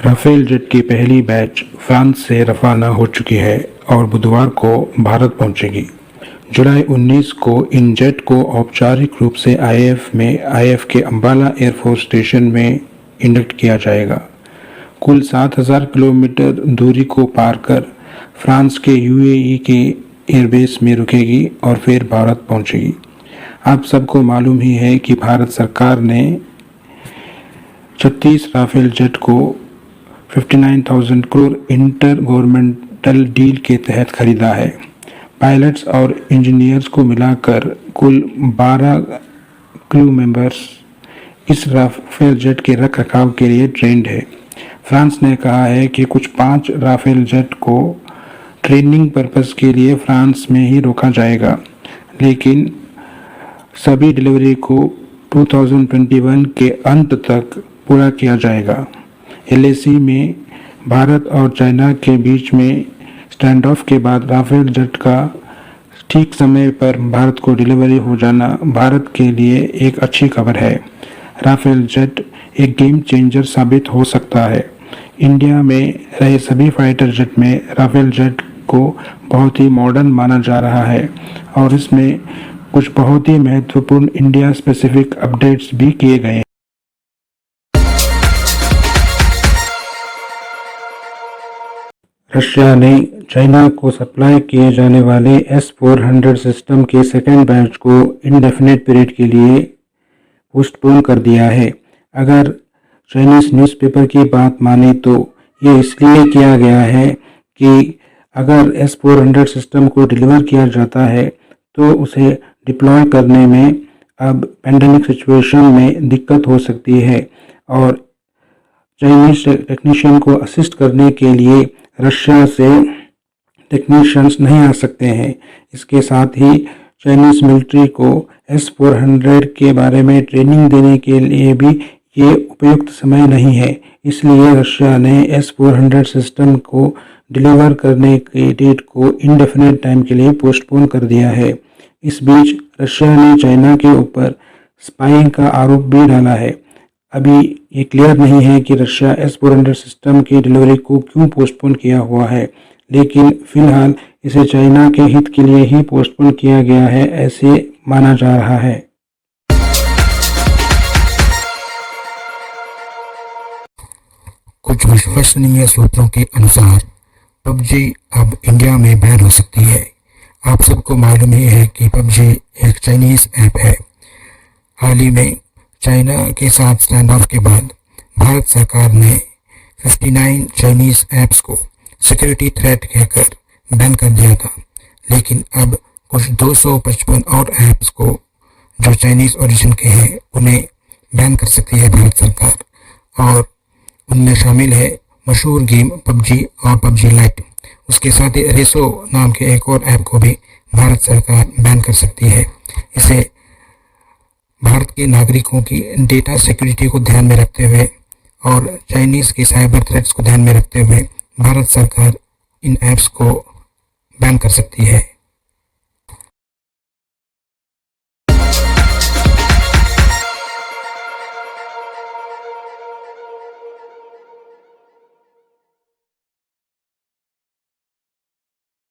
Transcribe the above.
Rafale jet की पहली batch France से रवाना हो चुकी है और बुधवार को भारत पहुंचेगी। जुलाई 19 को इन जेट को औपचारिक रूप से आईएफ के अंबाला एयरफोर्स स्टेशन में इंडक्ट किया जाएगा। कुल 7,000 किलोमीटर दूरी को पार कर फ्रांस के यूएई के एयरबेस में रुकेगी और फिर भारत पहुंचेगी। आप सबको मालूम ही है कि भारत सरकार ने 36 राफेल जेट को 59,000 करोड़ इंटर गवर्नमेंटल डील के तहत खरीदा है। पायलट्स और इंजीनियर्स को मिलाकर कुल 12 क्रू मेंबर्स इस राफेल जेट के रख रखाव के लिए ट्रेंड है। फ्रांस ने कहा है कि कुछ 5 राफेल जेट को ट्रेनिंग पर्पस के लिए फ्रांस में ही रोका जाएगा, लेकिन सभी डिलीवरी को 2021 के अंत तक पूरा किया जाएगा। एलएसी में भारत और चाइना के बीच में स्टैंड ऑफ के बाद राफेल जेट का ठीक समय पर भारत को डिलीवरी हो जाना भारत के लिए एक अच्छी खबर है। राफेल जेट एक गेम चेंजर साबित हो सकता है। इंडिया में रहे सभी फाइटर जेट में राफेल जेट को बहुत ही मॉडर्न माना जा रहा है और इसमें कुछ बहुत ही महत्वपूर्ण इंडिया स्पेसिफिक अपडेट्स भी किए गए हैं। रशिया ने चाइना को सप्लाई किए जाने वाले S-400 सिस्टम के सेकेंड बैच को इंडेफिनिट पीरियड के लिए पोस्टपोन कर दिया है। अगर चाइनीज न्यूज़पेपर की बात माने तो ये इसलिए किया गया है कि अगर S-400 सिस्टम को डिलीवर किया जाता है तो उसे डिप्लॉय करने में अब पैंडेमिक सिचुएशन में दिक्कत हो सकती है और चाइनीज टेक्नीशियन को असिस्ट करने के लिए रशिया से टेक्नीशियंस नहीं आ सकते हैं। इसके साथ ही चाइनीज मिलिट्री को S-400 के बारे में ट्रेनिंग देने के लिए भी ये उपयुक्त समय नहीं है। इसलिए रशिया ने S-400 सिस्टम को डिलीवर करने की डेट को इंडेफिनिट टाइम के लिए पोस्टपोन कर दिया है। इस बीच रशिया ने चाइना के ऊपर स्पाइंग का आरोप भी डाला है। अभी ये क्लियर नहीं है कि रशिया S-400 सिस्टम की डिलीवरी को क्यों पोस्टपोन किया हुआ है, लेकिन फिलहाल इसे चाइना के हित के लिए ही पोस्टपोन किया गया है, ऐसे माना जा रहा है। कुछ विश्वसनीय सूत्रों के अनुसार पबजी अब इंडिया में बैन हो सकती है। आप सबको मालूम ही है कि पबजी एक चाइनीज ऐप है। हाल ही में चाइना के साथ स्टैंड ऑफ के बाद भारत सरकार ने 59 चाइनीज ऐप्स को सिक्योरिटी थ्रेट कहकर बैन कर दिया था, लेकिन अब कुछ 255 और ऐप्स को जो चाइनीज ओरिजिन के हैं उन्हें बैन कर सकती है भारत सरकार और उनमें शामिल है मशहूर गेम पबजी और पबजी लाइट। उसके साथ ही रेसो नाम के एक और ऐप को भी भारत सरकार बैन कर सकती है। इसे भारत के नागरिकों की डेटा सिक्योरिटी को ध्यान में रखते हुए और चाइनीज़ की साइबर थ्रेट्स को ध्यान में रखते हुए भारत सरकार इन ऐप्स को बैन कर सकती है।